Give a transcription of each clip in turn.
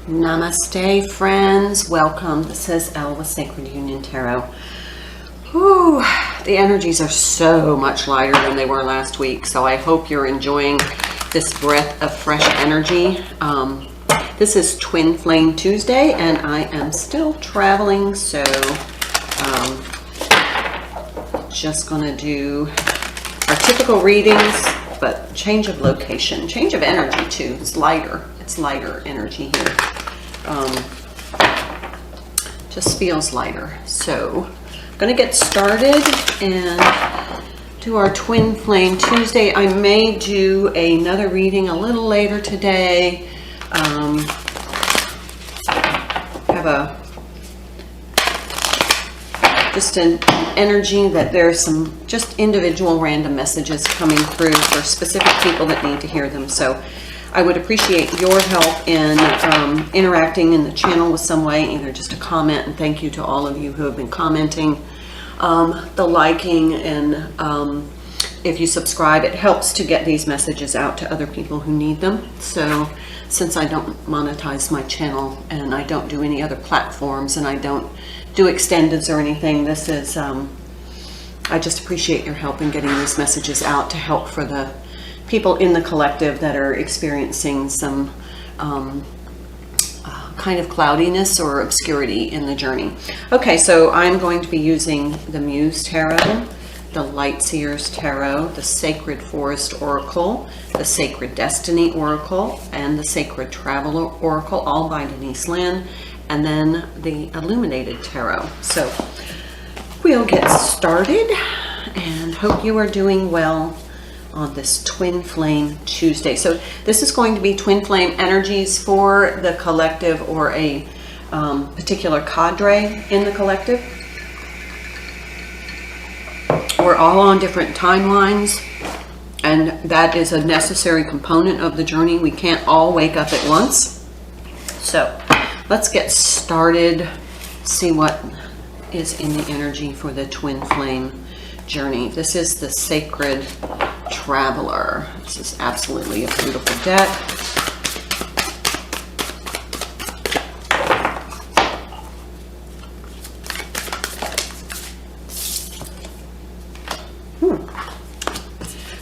Namaste, friends. Welcome. This is Elle with Sacred Union Tarot. Whew, the energies are so much lighter than they were last week, so I hope you're enjoying this breath of fresh energy. This is Twin Flame Tuesday, and I am still traveling, so just going to do our typical readings, but change of location, change of energy too. It's lighter. It's lighter energy here. Just feels lighter. So I'm going to get started and do our Twin Flame Tuesday. I may do another reading a little later today. Have just an energy that there's some just individual random messages coming through for specific people that need to hear them. So I would appreciate your help in interacting in the channel with some way, either just a comment, and thank you to all of you who have been commenting, the liking, and if you subscribe, it helps to get these messages out to other people who need them. So since I don't monetize my channel and I don't do any other platforms and I don't do extendeds or anything, this is, I just appreciate your help in getting these messages out to help for the people in the collective that are experiencing some kind of cloudiness or obscurity in the journey. Okay, so I'm going to be using the Muse Tarot, the Light Seers Tarot, the Sacred Forest Oracle, the Sacred Destiny Oracle, and the Sacred Traveler Oracle, all by Denise Linn, and then the Illuminated Tarot. So we'll get started and hope you are doing well on this Twin Flame Tuesday. So this is going to be Twin Flame energies for the collective or a particular cadre in the collective. We're all on different timelines, and that is a necessary component of the journey. We can't all wake up at once. So let's get started, see what is in the energy for the Twin Flame journey. This is the Sacred Traveler. This is absolutely a beautiful deck.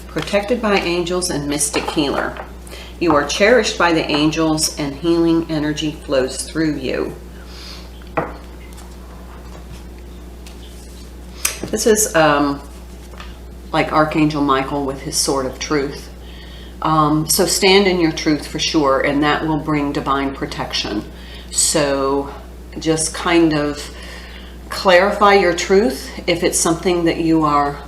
Protected by angels and mystic healer. You are cherished by the angels and healing energy flows through you. This is like Archangel Michael with his sword of truth. So stand in your truth for sure, and that will bring divine protection. So just kind of clarify your truth. If it's something that you are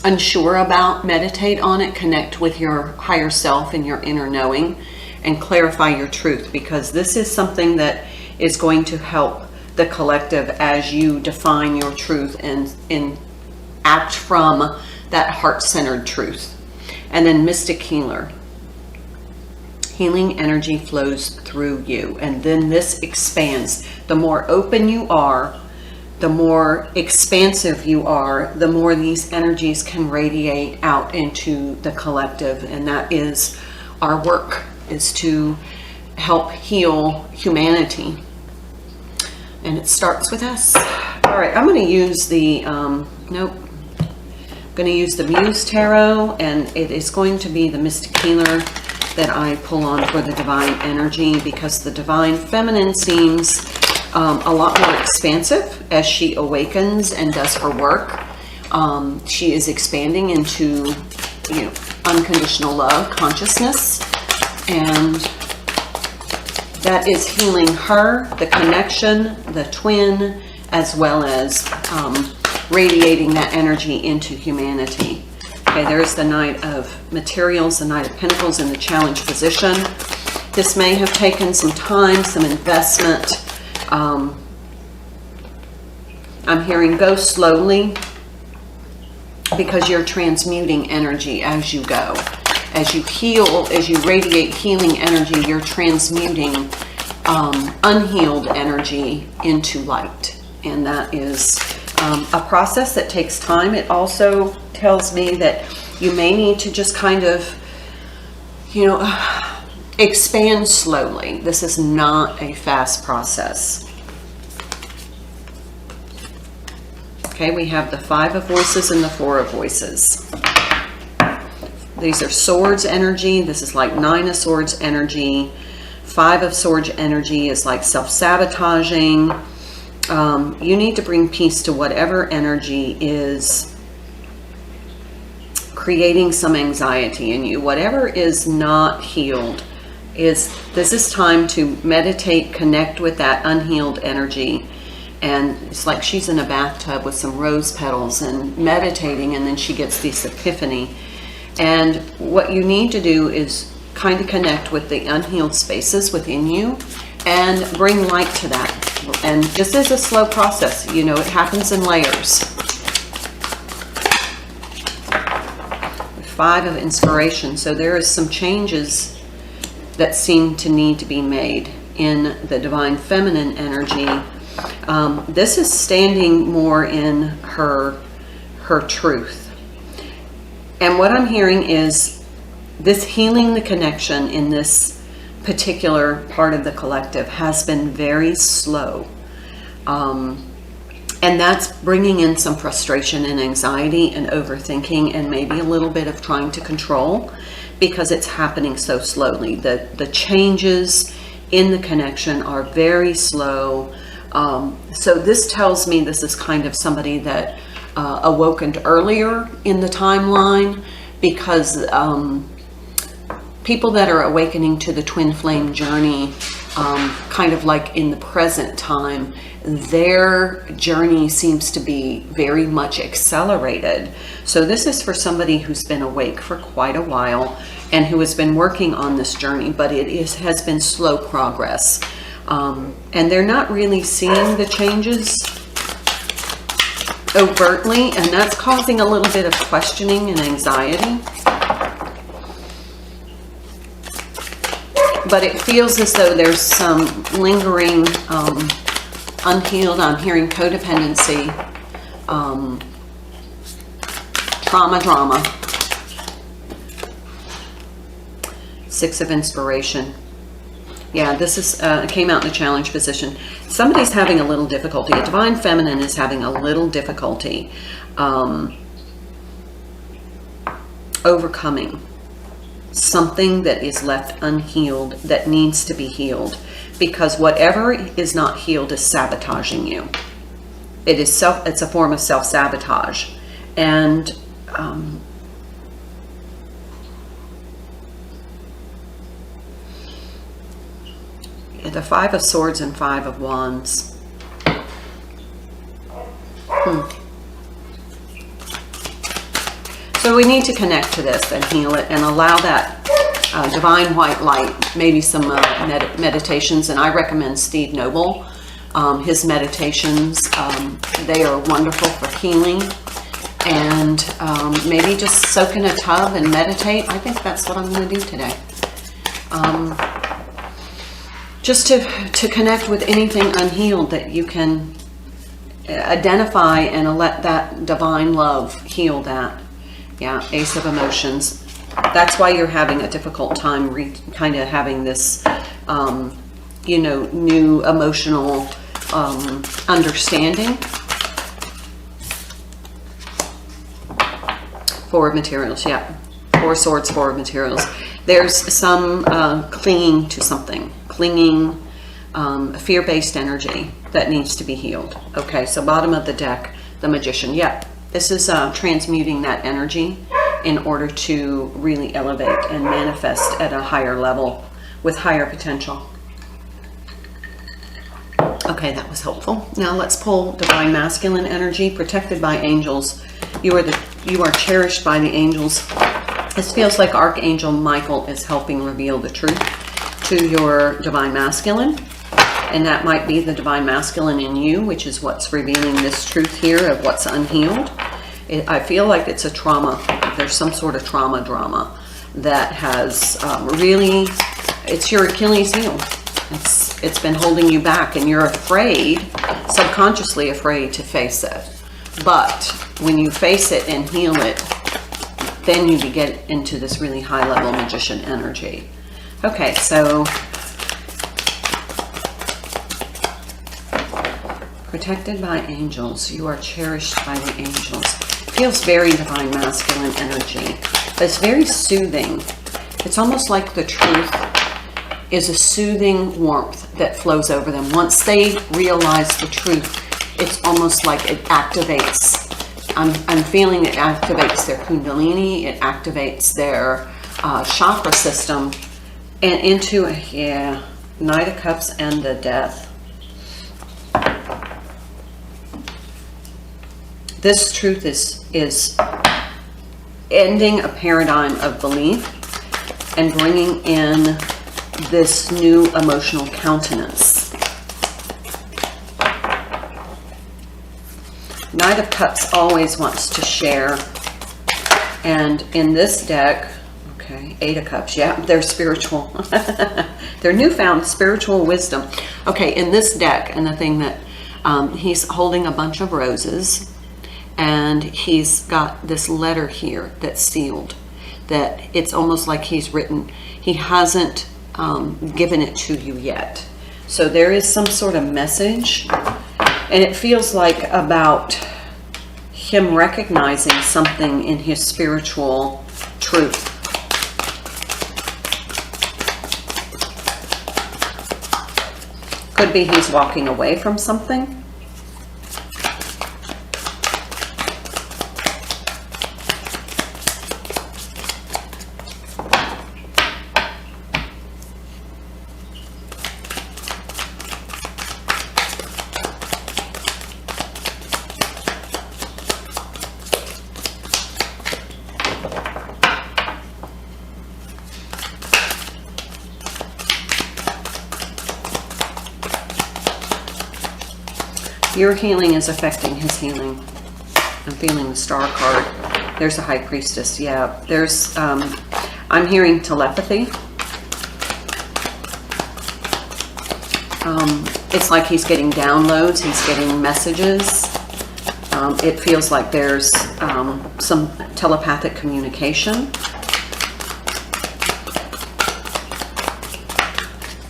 unsure about, meditate on it, connect with your higher self and your inner knowing, and clarify your truth, because this is something that is going to help the collective as you define your truth and act from that heart-centered truth. And then mystic healer. Healing energy flows through you, and then this expands. The more open you are, the more expansive you are, the more these energies can radiate out into the collective. And that is our work, is to help heal humanity. And it starts with us. All right, I'm going to use the, I'm going to use the Muse Tarot, and it is going to be the Mystic Healer that I pull on for the Divine Energy, because the Divine Feminine seems a lot more expansive as she awakens and does her work. She is expanding into, unconditional love, consciousness, and that is healing her, the connection, the twin, as well as radiating that energy into humanity. Okay, there's the Knight of Materials, the Knight of Pentacles in the challenge position. This may have taken some time, some investment. I'm hearing go slowly, because you're transmuting energy as you go. As you heal, as you radiate healing energy, you're transmuting unhealed energy into light. And that is a process that takes time. It also tells me that you may need to just kind of, expand slowly. This is not a fast process. Okay, we have the 5 of Voices and the 4 of Voices. These are Swords energy. This is like 9 of Swords energy. 5 of Swords energy is like self-sabotaging. You need to bring peace to whatever energy is creating some anxiety in you. Whatever is not healed, this is time to meditate, connect with that unhealed energy. And it's like she's in a bathtub with some rose petals and meditating, and then she gets this epiphany. And what you need to do is kind of connect with the unhealed spaces within you and bring light to that. And this is a slow process. You know, it happens in layers. 5 of Inspiration. So there is some changes that seem to need to be made in the Divine Feminine energy. This is standing more in her truth. And what I'm hearing is this healing the connection in this particular part of the collective has been very slow. And that's bringing in some frustration and anxiety and overthinking and maybe a little bit of trying to control, because it's happening so slowly. The changes in the connection are very slow. So this tells me this is kind of somebody that awakened earlier in the timeline, because people that are awakening to the twin flame journey, kind of like in the present time, their journey seems to be very much accelerated. So this is for somebody who's been awake for quite a while and who has been working on this journey, but has been slow progress. And they're not really seeing the changes overtly, and that's causing a little bit of questioning and anxiety. But it feels as though there's some lingering unhealed, I'm hearing codependency, drama. 6 of Inspiration. Yeah, this is came out in the challenge position. Somebody's having a little difficulty. A Divine Feminine is having a little difficulty overcoming something that is left unhealed that needs to be healed, because whatever is not healed is sabotaging you. It's a form of self-sabotage. And the 5 of Swords and 5 of Wands. So we need to connect to this and heal it and allow that divine white light, maybe some meditations. And I recommend Steve Noble, his meditations. They are wonderful for healing. And maybe just soak in a tub and meditate. I think that's what I'm going to do today. Just to connect with anything unhealed that you can identify and let that divine love heal that. Yeah, Ace of Emotions. That's why you're having a difficult time kind of having this, you know, new emotional understanding. 4 of Materials, yeah. 4 Swords, 4 of Materials. There's some clinging to something. Clinging, fear-based energy that needs to be healed. Okay, so bottom of the deck, the Magician. Yeah, this is transmuting that energy in order to really elevate and manifest at a higher level with higher potential. Okay, that was helpful. Now let's pull Divine Masculine energy. Protected by angels. You are cherished by the angels. This feels like Archangel Michael is helping reveal the truth to your Divine Masculine. And that might be the Divine Masculine in you, which is what's revealing this truth here of what's unhealed. I feel like it's a trauma. There's some sort of trauma drama that has really, it's your Achilles heel. It's been holding you back, and you're afraid, subconsciously afraid to face it. But when you face it and heal it, then you get into this really high level Magician energy. Okay, so protected by angels. You are cherished by the angels. Feels very divine masculine energy. But it's very soothing. It's almost like the truth is a soothing warmth that flows over them. Once they realize the truth, it's almost like it activates. I'm feeling it activates their kundalini. It activates their chakra system. And into, yeah, Knight of Cups and the Death. This truth is ending a paradigm of belief and bringing in this new emotional countenance. Knight of Cups always wants to share. And in this deck, okay, 8 of Cups, yeah, they're spiritual. They're newfound spiritual wisdom. Okay, in this deck, and the thing that he's holding a bunch of roses, and he's got this letter here that's sealed, that it's almost like he's written, he hasn't given it to you yet. So there is some sort of message, and it feels like about him recognizing something in his spiritual truth. Could be he's walking away from something. Your healing is affecting his healing. I'm feeling the Star card. There's a High Priestess. Yeah, there's, I'm hearing telepathy. It's like he's getting downloads. He's getting messages. It feels like there's some telepathic communication.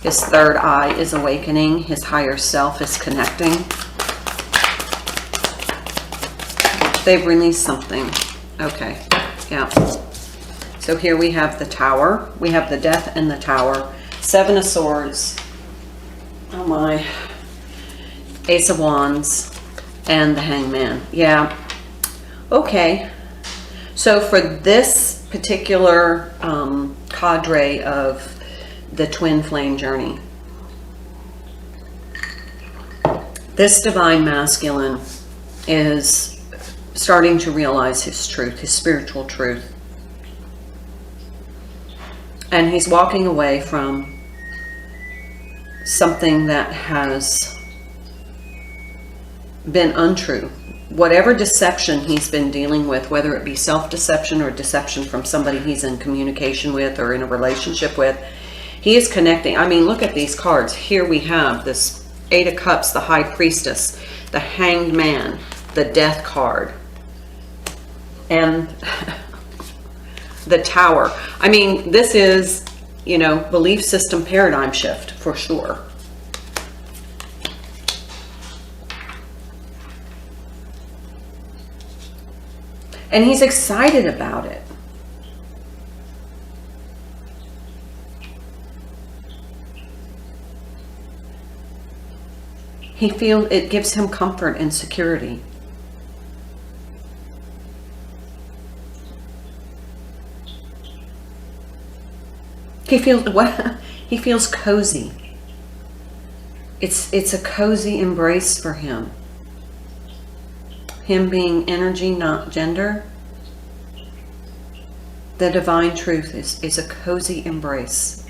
His third eye is awakening. His higher self is connecting. They've released something. Okay, yeah. So here we have the Tower. We have the Death and the Tower. 7 of Swords. Oh my. Ace of Wands. And the Hangman. Yeah. Okay. So for this particular cadre of the twin flame journey, this divine masculine is starting to realize his truth, his spiritual truth. And he's walking away from something that has been untrue. Whatever deception he's been dealing with, whether it be self-deception or deception from somebody he's in communication with or in a relationship with, he is connecting. I mean, look at these cards. Here we have this 8 of Cups, the High Priestess, the Hanged Man, the Death card, and the Tower. I mean, this is, you know, belief system paradigm shift for sure. And he's excited about it. He feels it gives him comfort and security. He feels what? He feels cozy. It's a cozy embrace for him. Him being energy, not gender. The divine truth is a cozy embrace,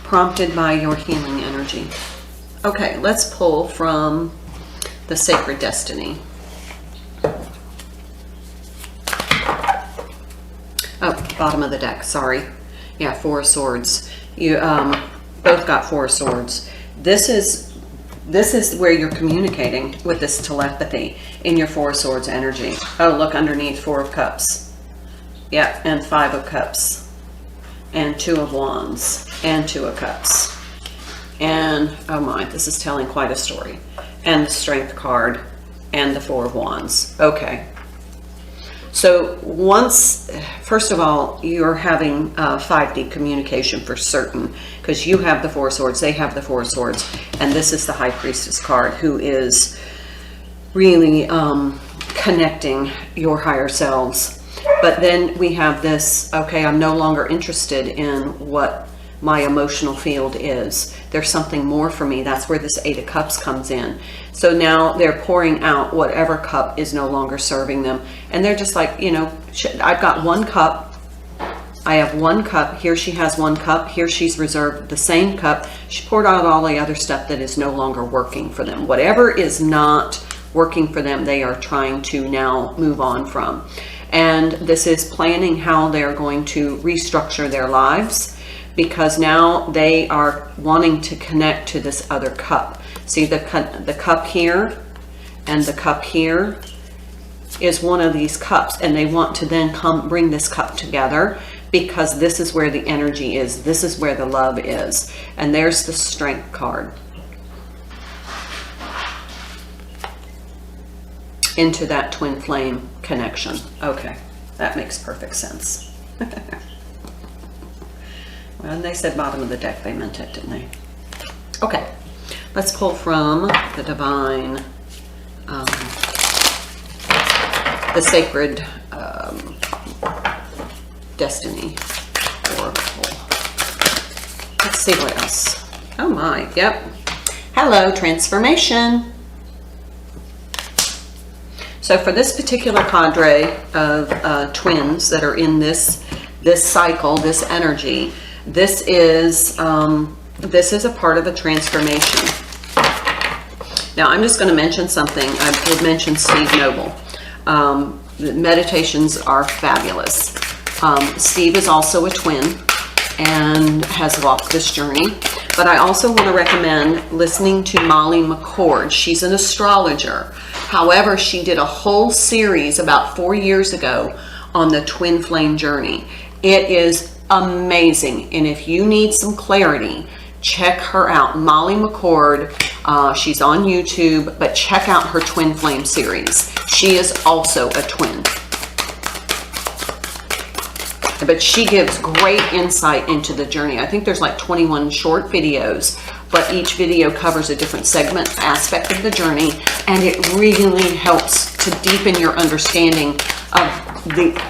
prompted by your healing energy. Okay, let's pull from the Sacred Destiny. Oh, bottom of the deck, sorry. Yeah, 4 of Swords. You both got 4 of Swords. This is where you're communicating with this telepathy in your 4 of Swords energy. Oh, look underneath, 4 of Cups. Yeah, and 5 of Cups. and Two of Wands, and Two of Cups. And, oh my, this is telling quite a story. And the Strength card, and the Four of Wands. Okay. So once, first of all, you're having 5D communication for certain, because you have the Four of Swords, they have the Four of Swords, and this is the High Priestess card, who is really connecting your higher selves. But then we have this, okay, I'm no longer interested in what my emotional field is. There's something more for me. That's where this Eight of Cups comes in. So now they're pouring out whatever cup is no longer serving them. And they're just like, you know, I've got one cup. I have one cup. Here she has one cup. Here she's reserved the same cup. She poured out all the other stuff that is no longer working for them. Whatever is not working for them, they are trying to now move on from. And this is planning how they're going to restructure their lives, because now they are wanting to connect to this other cup. See the cup here and the cup here is one of these cups, and they want to then come bring this cup together, because this is where the energy is. This is where the love is. And there's the Strength card. Into that twin flame connection. Okay, that makes perfect sense. When they said bottom of the deck, they meant it, didn't they? Okay, let's pull from the Divine, the Sacred Destiny Oracle. Let's see what else. Oh my, yep. Hello, transformation. So for this particular cadre of twins that are in this cycle, this energy, this is a part of a transformation. Now I'm just going to mention something. I did mention Steve Noble. The meditations are fabulous. Steve is also a twin and has walked this journey. But I also want to recommend listening to Molly McCord. She's an astrologer. However, she did a whole series about 4 years ago on the twin flame journey. It is amazing. And if you need some clarity, check her out. Molly McCord, she's on YouTube, but check out her twin flame series. She is also a twin. But she gives great insight into the journey. I think there's like 21 short videos, but each video covers a different segment, aspect of the journey, and it really helps to deepen your understanding of the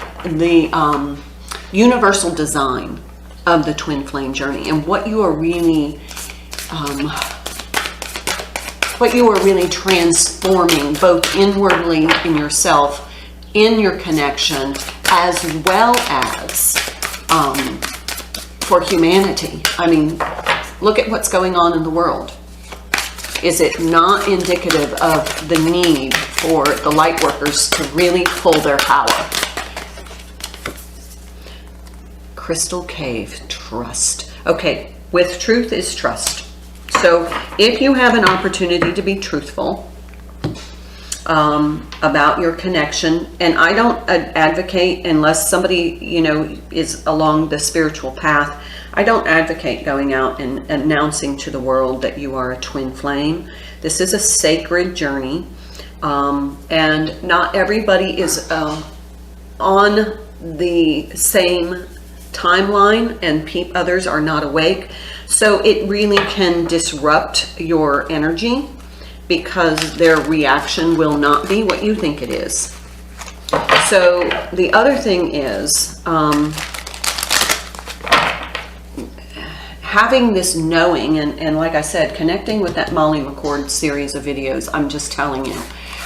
universal design of the twin flame journey, and what you are really transforming both inwardly in yourself, in your connection, as well as for humanity. I mean, look at what's going on in the world. Is it not indicative of the need for the light workers to really pull their power? Crystal Cave, trust. Okay, with truth is trust. So if you have an opportunity to be truthful about your connection, and I don't advocate, unless somebody, you know, is along the spiritual path, I don't advocate going out and announcing to the world that you are a twin flame. This is a sacred journey, and not everybody is on the same timeline, and others are not awake. So it really can disrupt your energy, because their reaction will not be what you think it is. So the other thing is having this knowing, and like I said, connecting with that Molly McCord series of videos. I'm just telling you,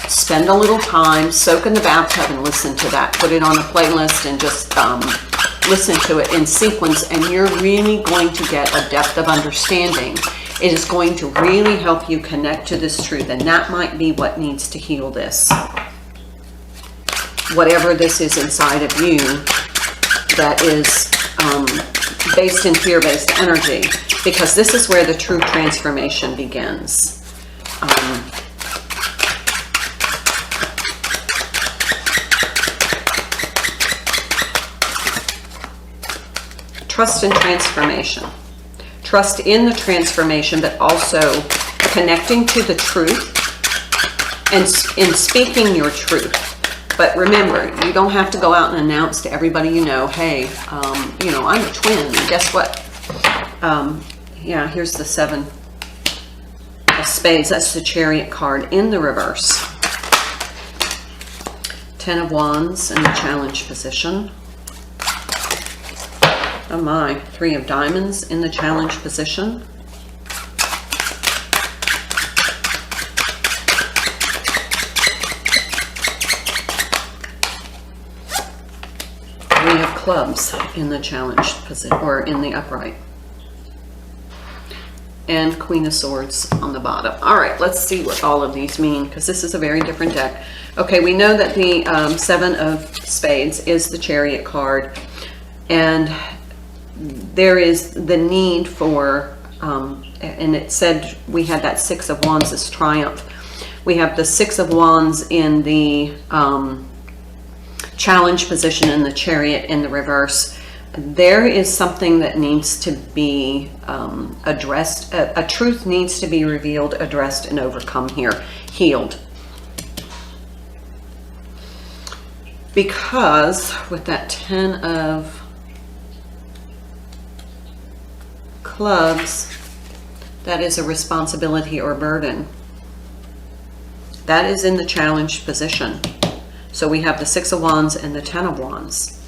spend a little time, soak in the bathtub and listen to that. Put it on a playlist and just listen to it in sequence, and you're really going to get a depth of understanding. It is going to really help you connect to this truth, and that might be what needs to heal this. Whatever this is inside of you that is based in fear-based energy, because this is where the true transformation begins. Trust in transformation. Trust in the transformation, but also connecting to the truth and in speaking your truth. But remember, you don't have to go out and announce to everybody you know, hey, you know, I'm a twin. Guess what? Yeah, here's the 7 of Spades. That's the Chariot card in the reverse. 10 of Wands in the challenge position. Oh my, 3 of Diamonds in the challenge position. 3 of Clubs in the challenge position, or in the upright. And Queen of Swords on the bottom. All right, let's see what all of these mean, because this is a very different deck. Okay, we know that the 7 of Spades is the Chariot card, and there is the need for, and it said we had that 6 of Wands as Triumph. We have the 6 of Wands in the challenge position and the Chariot in the reverse. There is something that needs to be addressed. A truth needs to be revealed, addressed, and overcome here, healed. Because with that 10 of Clubs, that is a responsibility or burden. That is in the challenge position. So we have the 6 of Wands and the 10 of Wands.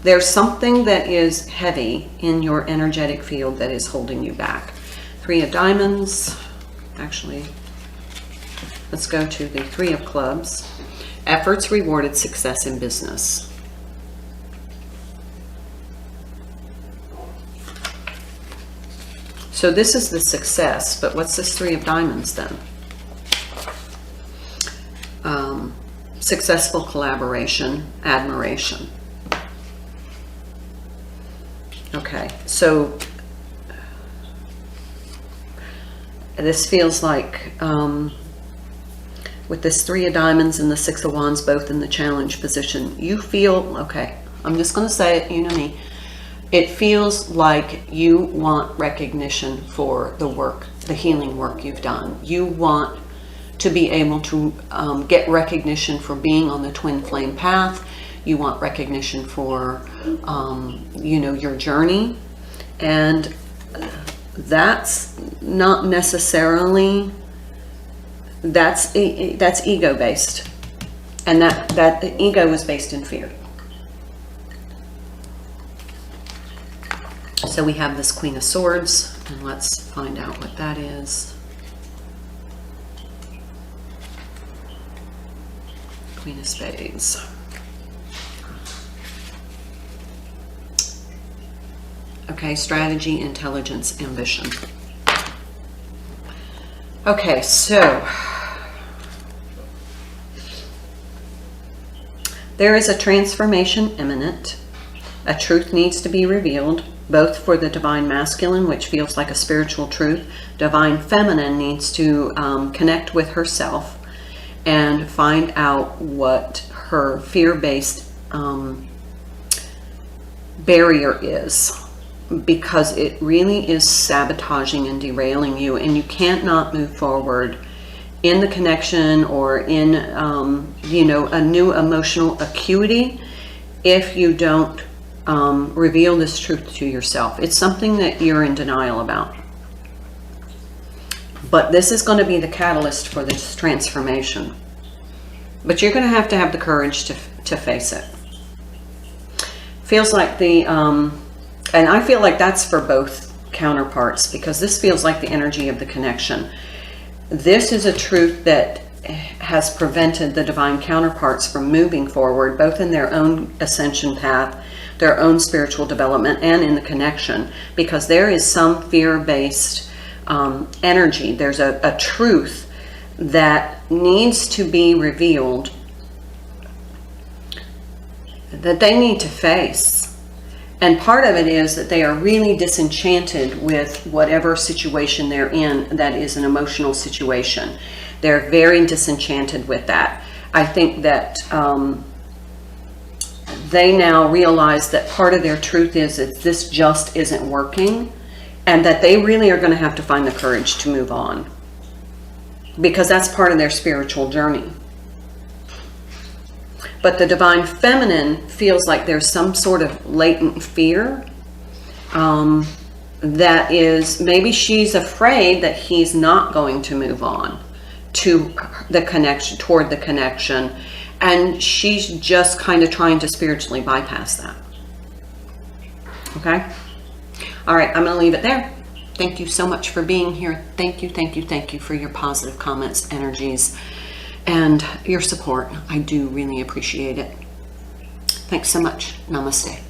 There's something that is heavy in your energetic field that is holding you back. 3 of Diamonds. Actually, let's go to the 3 of Clubs. Efforts rewarded, success in business. So this is the success, but what's this 3 of Diamonds then? Successful collaboration, admiration. Okay, so this feels like with this 3 of Diamonds and the 6 of Wands both in the challenge position, you feel, okay, I'm just going to say it, you know me, it feels like you want recognition for the work, the healing work you've done. You want to be able to get recognition for being on the twin flame path. You want recognition for, you know, your journey. And that's not necessarily, that's ego-based. And that ego is based in fear. So we have this Queen of Swords, and let's find out what that is. Queen of Spades. Okay, strategy, intelligence, ambition. Okay, so there is a transformation imminent. A truth needs to be revealed, both for the divine masculine, which feels like a spiritual truth. Divine feminine needs to connect with herself and find out what her fear-based barrier is, because it really is sabotaging and derailing you, and you can't not move forward in the connection or in you know, a new emotional acuity if you don't reveal this truth to yourself. It's something that you're in denial about. But this is going to be the catalyst for this transformation. But you're going to have the courage to face it. Feels like the, and I feel like that's for both counterparts, because this feels like the energy of the connection. This is a truth that has prevented the divine counterparts from moving forward, both in their own ascension path, their own spiritual development, and in the connection, because there is some fear-based energy. There's a truth that needs to be revealed that they need to face. And part of it is that they are really disenchanted with whatever situation they're in that is an emotional situation. They're very disenchanted with that. I think that they now realize that part of their truth is that this just isn't working, and that they really are going to have to find the courage to move on, because that's part of their spiritual journey. But the Divine Feminine feels like there's some sort of latent fear, that is, maybe she's afraid that he's not going to move on to the connection, toward the connection, and she's just kind of trying to spiritually bypass that. Okay? All right, I'm going to leave it there. Thank you so much for being here. Thank you, thank you, thank you for your positive comments, energies, and your support. I do really appreciate it. Thanks so much. Namaste.